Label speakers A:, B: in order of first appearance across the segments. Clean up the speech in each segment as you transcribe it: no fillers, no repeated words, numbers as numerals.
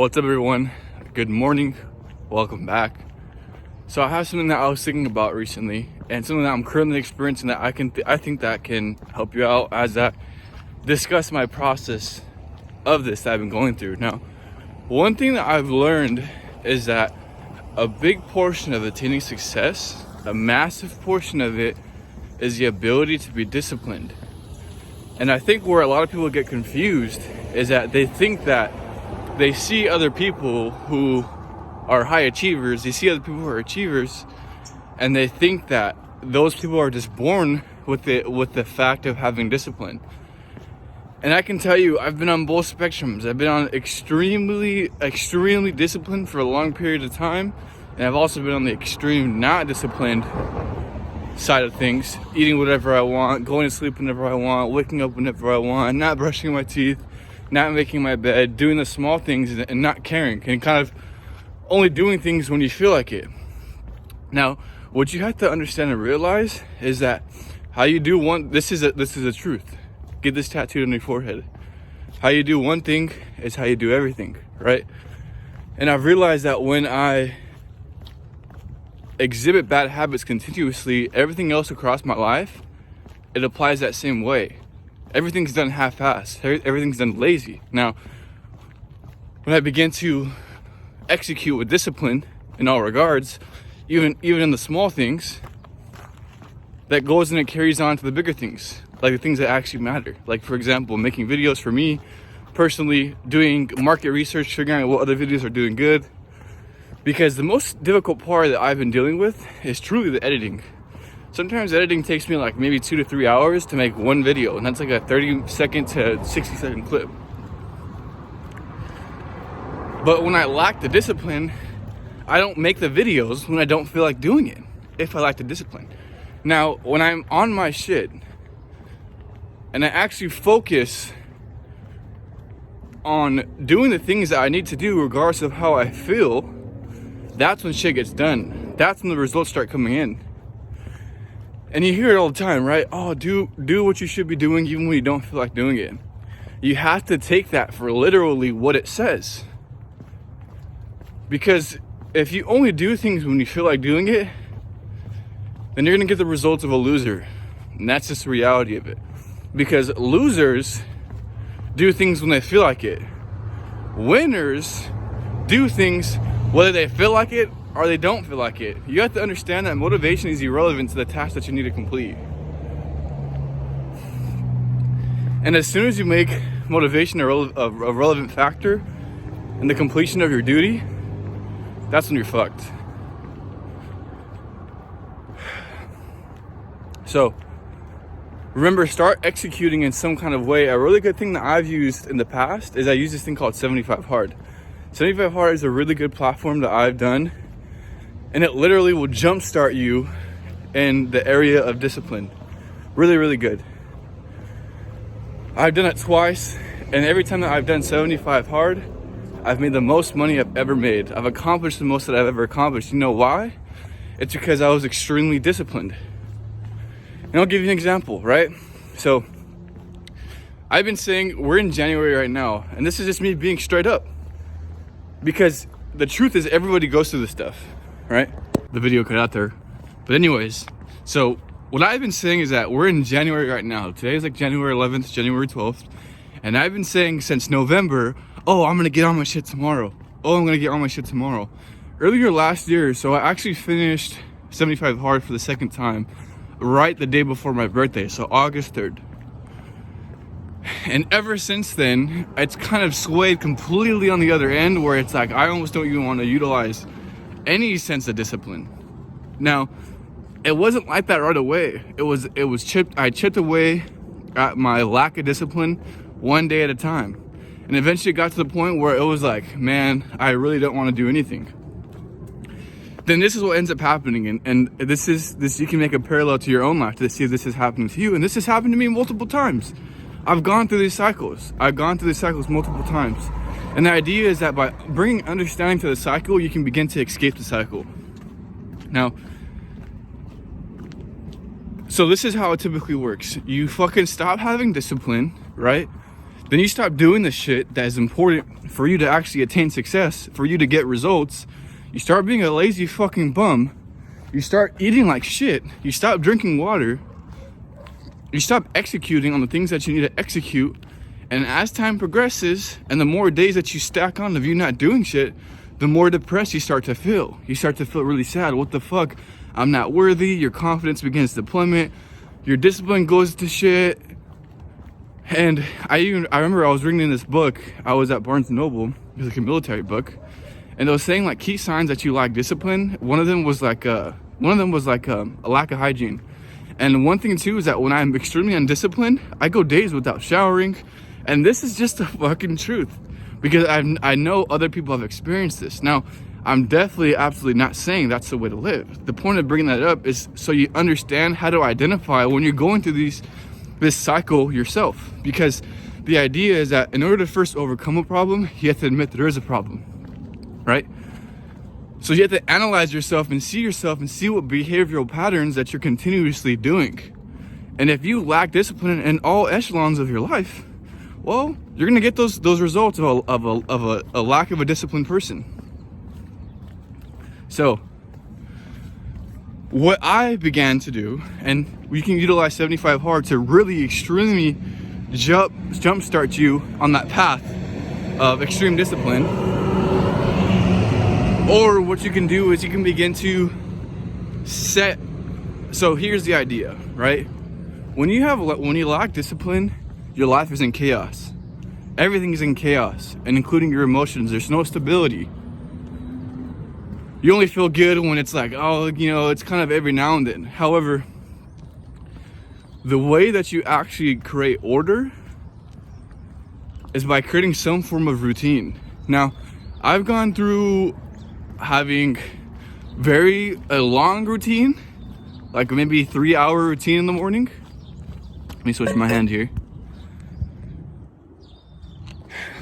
A: What's up, everyone? Good morning. Welcome back. So I have something that I was thinking about recently, and something that I'm currently experiencing that I think that can help you out as I discuss my process of this that I've been going through. Now, one thing that I've learned is that a big portion of attaining success, a massive portion of it, is the ability to be disciplined. And I think where a lot of people get confused is that they think that they see other people who are high achievers, they see other people who are achievers, and they think that those people are just born with the fact of having discipline. And I can tell you, I've been on both spectrums. I've been on extremely disciplined for a long period of time, and I've also been on the extreme not disciplined side of things, eating whatever I want, going to sleep whenever I want, waking up whenever I want, not brushing my teeth, not making my bed, doing the small things and not caring, and kind of only doing things when you feel like it. Now, what you have to understand and realize is that how you do one, this is a truth. Get this tattooed on your forehead. How you do one thing is how you do everything, right? And I've realized that when I exhibit bad habits continuously, everything else across my life, it applies that same way. Everything's done half-assed. Everything's done lazy. Now, when I begin to execute with discipline in all regards, even in the small things, that goes and it carries on to the bigger things, like the things that actually matter. Like, for example, making videos for me personally, doing market research, figuring out what other videos are doing good. Because the most difficult part that I've been dealing with is truly the editing. Sometimes editing takes me like maybe 2 to 3 hours to make one video, and that's like a 30-second to 60-second clip. But when I lack the discipline, I don't make the videos when I don't feel like doing it, if I lack the discipline. Now, when I'm on my shit, and I actually focus on doing the things that I need to do regardless of how I feel, that's when shit gets done. That's when the results start coming in. And you hear it all the time, right? Oh, do what you should be doing even when you don't feel like doing it. You have to take that for literally what it says. Because if you only do things when you feel like doing it, then you're gonna get the results of a loser. And that's just the reality of it. Because losers do things when they feel like it. Winners do things whether they feel like it or they don't feel like it. You have to understand that motivation is irrelevant to the task that you need to complete. And as soon as you make motivation a relevant factor in the completion of your duty, that's when you're fucked. So, remember, start executing in some kind of way. A really good thing that I've used in the past is I use this thing called 75 Hard. 75 Hard is a really good platform that I've done, and it literally will jumpstart you in the area of discipline. Really, really good. I've done it twice, and every time that I've done 75 Hard, I've made the most money I've ever made. I've accomplished the most that I've ever accomplished. You know why? It's because I was extremely disciplined. And I'll give you an example, right? So, I've been saying we're in January right now, and this is just me being straight up. Because the truth is everybody goes through this stuff, right? The video cut out there. But anyways, so what I've been saying is that we're in January right now. Today is like January 11th, January 12th. And I've been saying since November, oh, I'm gonna get on my shit tomorrow. Oh, I'm gonna get on my shit tomorrow. Earlier last year, so I actually finished 75 Hard for the second time, right the day before my birthday, so August 3rd. And ever since then, it's kind of swayed completely on the other end, where it's like I almost don't even want to utilize any sense of discipline. Now, it wasn't like that right away. I chipped away at my lack of discipline one day at a time. And eventually it got to the point where it was like, man, I really don't want to do anything. Then this is what ends up happening, and this you can make a parallel to your own life to see if this is happening to you. And this has happened to me multiple times. I've gone through these cycles. Multiple times. And the idea is that by bringing understanding to the cycle, you can begin to escape the cycle. Now, so this is how it typically works. You fucking stop having discipline, right? then you stop doing the shit that is important for you to actually attain success, for you to get results. You start being a lazy fucking bum. You start eating like shit. You stop drinking water. You stop executing on the things that you need to execute. And as time progresses, and the more days that you stack on of you not doing shit, the more depressed you start to feel. You start to feel really sad. What the fuck? I'm not worthy. Your confidence begins to plummet. Your discipline goes to shit. And I remember I was reading this book. I was at Barnes & Noble. It was like a military book. And they was saying like key signs that you lack discipline. One of them was like a lack of hygiene. And one thing too is that when I'm extremely undisciplined, I go days without showering. And this is just the fucking truth, because I know other people have experienced this. Now, I'm definitely absolutely not saying that's the way to live. The point of bringing that up is so you understand how to identify when you're going through this cycle yourself. Because the idea is that in order to first overcome a problem, you have to admit there is a problem. Right? So you have to analyze yourself and see what behavioral patterns that you're continuously doing. And if you lack discipline in all echelons of your life, well, you're gonna get those results of a lack of a disciplined person. So what I began to do, and we can utilize 75 hard to really extremely jumpstart you on that path of extreme discipline. Or what you can do is you can begin to set. So here's the idea, right? When you lack discipline, your life is in chaos. Everything is in chaos, and including your emotions. There's no stability. You only feel good when it's like, oh, it's kind of every now and then. However, the way that you actually create order is by creating some form of routine. Now, I've gone through having a long routine, like maybe 3-hour routine in the morning. Let me switch my hand here.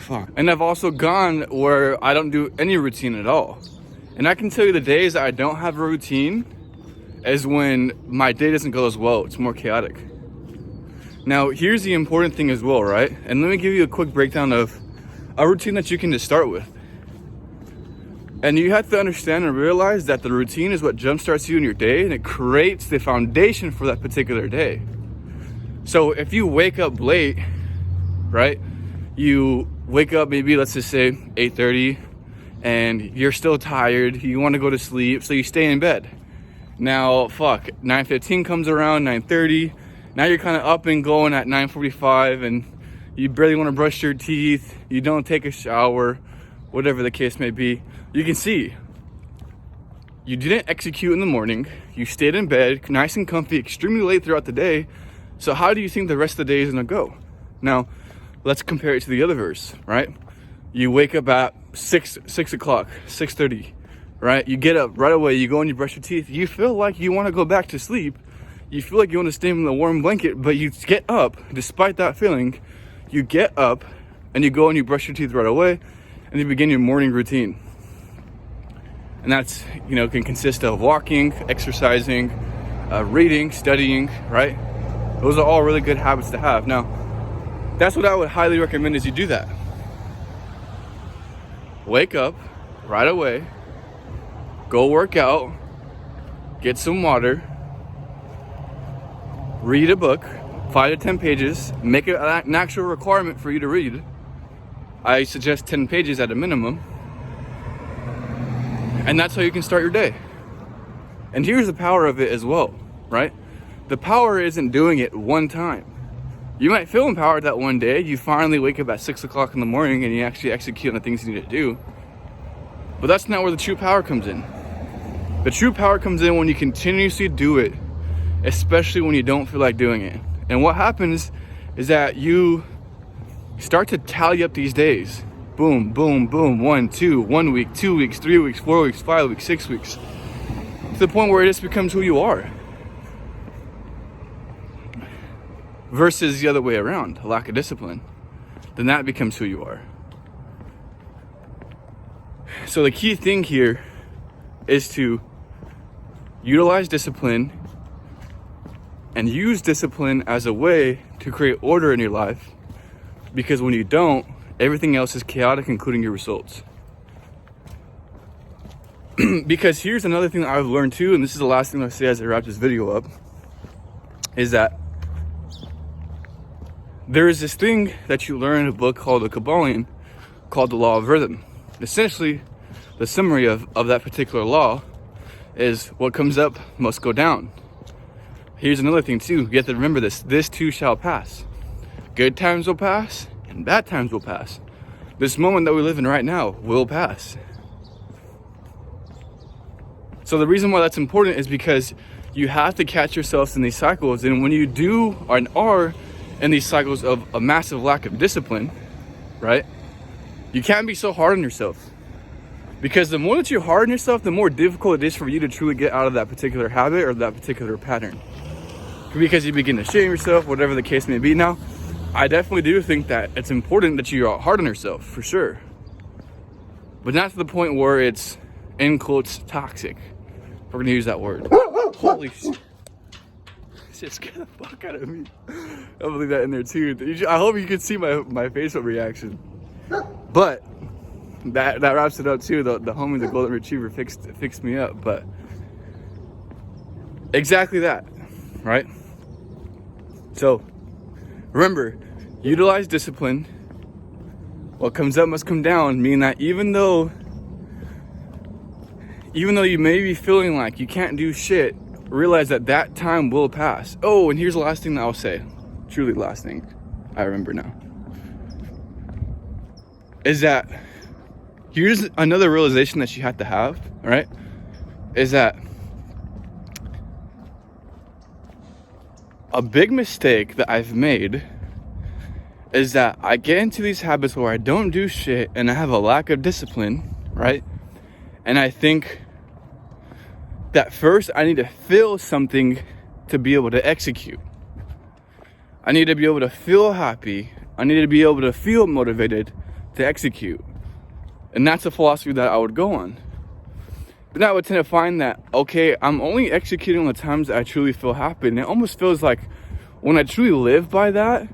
A: Fuck. And I've also gone where I don't do any routine at all. And I can tell you the days I don't have a routine is when my day doesn't go as well. It's more chaotic. Now, here's the important thing as well, right? And let me give you a quick breakdown of a routine that you can just start with. And you have to understand and realize that the routine is what jumpstarts you in your day, and it creates the foundation for that particular day. So if you wake up late, right? You wake up maybe, let's just say 8:30, and you're still tired. You want to go to sleep, so you stay in bed. Now, 9:15 comes around, 9:30. Now you're kind of up and going at 9:45, and you barely want to brush your teeth. You don't take a shower, whatever the case may be. You can see you didn't execute in the morning. You stayed in bed, nice and comfy, extremely late throughout the day. So how do you think the rest of the day is gonna go? Now, let's compare it to the other verse, right? You wake up at 6 o'clock, 6:30, right? You get up right away, you go and you brush your teeth. You feel like you wanna go back to sleep. You feel like you wanna stay in the warm blanket, but you get up, despite that feeling, you get up and you go and you brush your teeth right away, and you begin your morning routine. And that's, can consist of walking, exercising, reading, studying, right? Those are all really good habits to have. Now, that's what I would highly recommend is you do that. Wake up right away, go work out, get some water, read a book, 5 to 10 pages, make it an actual requirement for you to read. I suggest 10 pages at a minimum. And that's how you can start your day. And here's the power of it as well, right? The power isn't doing it one time. You might feel empowered that one day, you finally wake up at 6 o'clock in the morning and you actually execute on the things you need to do. But that's not where the true power comes in. The true power comes in when you continuously do it, especially when you don't feel like doing it. And what happens is that you start to tally up these days. Boom, boom, boom, 1, 2, 1 week, 2 weeks, 3 weeks, 4 weeks, 5 weeks, 6 weeks. To the point where it just becomes who you are. Versus the other way around, a lack of discipline. Then that becomes who you are. So the key thing here is to utilize discipline and use discipline as a way to create order in your life, Because when you don't, everything else is chaotic, including your results. Because here's another thing that I've learned too, and this is the last thing I'll say as I wrap this video up, is that there is this thing that you learn in a book called The Kabbalion, called the Law of Rhythm. Essentially, the summary of that particular law is what comes up must go down. Here's another thing too, you have to remember this too shall pass. Good times will pass and bad times will pass. This moment that we live in right now will pass. So the reason why that's important is because you have to catch yourselves in these cycles, and when you do and are in these cycles of a massive lack of discipline, right? You can't be so hard on yourself. Because the more that you harden yourself, the more difficult it is for you to truly get out of that particular habit or that particular pattern. Because you begin to shame yourself, whatever the case may be. Now, I definitely do think that it's important that you are hard on yourself, for sure. But not to the point where it's, in quotes, toxic. We're gonna use that word. Holy shit. Shit scared the fuck out of me. I'll leave that in there too. I hope you can see my facial reaction. But that wraps it up too. The homie, the golden retriever, fixed me up. But exactly that, right? So remember, utilize discipline. What comes up must come down, meaning that even though you may be feeling like you can't do shit, realize that time will pass. Oh, and here's the last thing that I'll say. Truly last thing I remember now. Is that here's another realization that you have to have, all right? Is that a big mistake that I've made is that I get into these habits where I don't do shit and I have a lack of discipline, right? And I think that first I need to feel something to be able to execute. I need to be able to feel happy. I need to be able to feel motivated to execute. And that's a philosophy that I would go on. Then I would tend to find that, okay, I'm only executing on the times that I truly feel happy. And it almost feels like when I truly live by that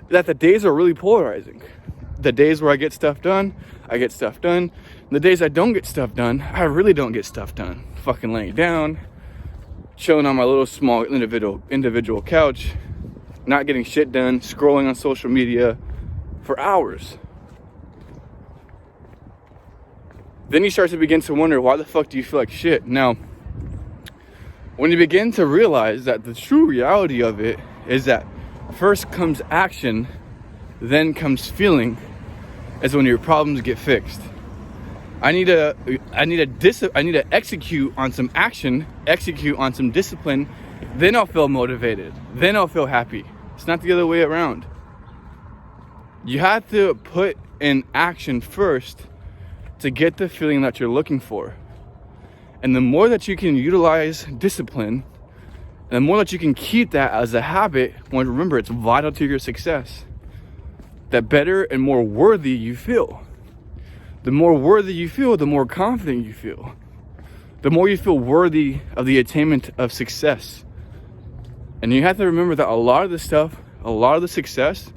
A: the days are really polarizing. The days where I get stuff done, I get stuff done. And the days I don't get stuff done, I really don't get stuff done. Fucking laying down, chilling on my little small individual couch, not getting shit done, scrolling on social media for hours. Then you start to begin to wonder, why the fuck do you feel like shit? Now, when you begin to realize that the true reality of it is that first comes action, then comes feeling, is when your problems get fixed. I need to execute on some action, execute on some discipline, then I'll feel motivated, then I'll feel happy. It's not the other way around. You have to put in action first to get the feeling that you're looking for. And the more that you can utilize discipline, and the more that you can keep that as a habit, when remember it's vital to your success, the better and more worthy you feel. The more worthy you feel, the more confident you feel. The more you feel worthy of the attainment of success. And you have to remember that a lot of the success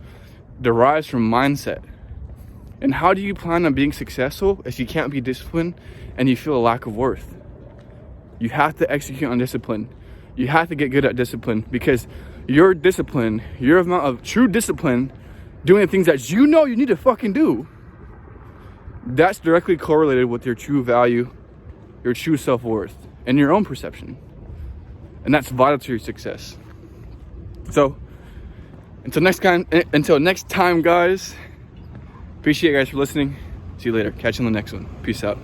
A: derives from mindset. And how do you plan on being successful if you can't be disciplined and you feel a lack of worth? You have to execute on discipline. You have to get good at discipline, because your discipline, your amount of true discipline, doing the things that you know you need to fucking do, that's directly correlated with your true value, your true self-worth, and your own perception. And that's vital to your success. So, until next time, guys, appreciate you guys for listening. See you later. Catch you on the next one. Peace out.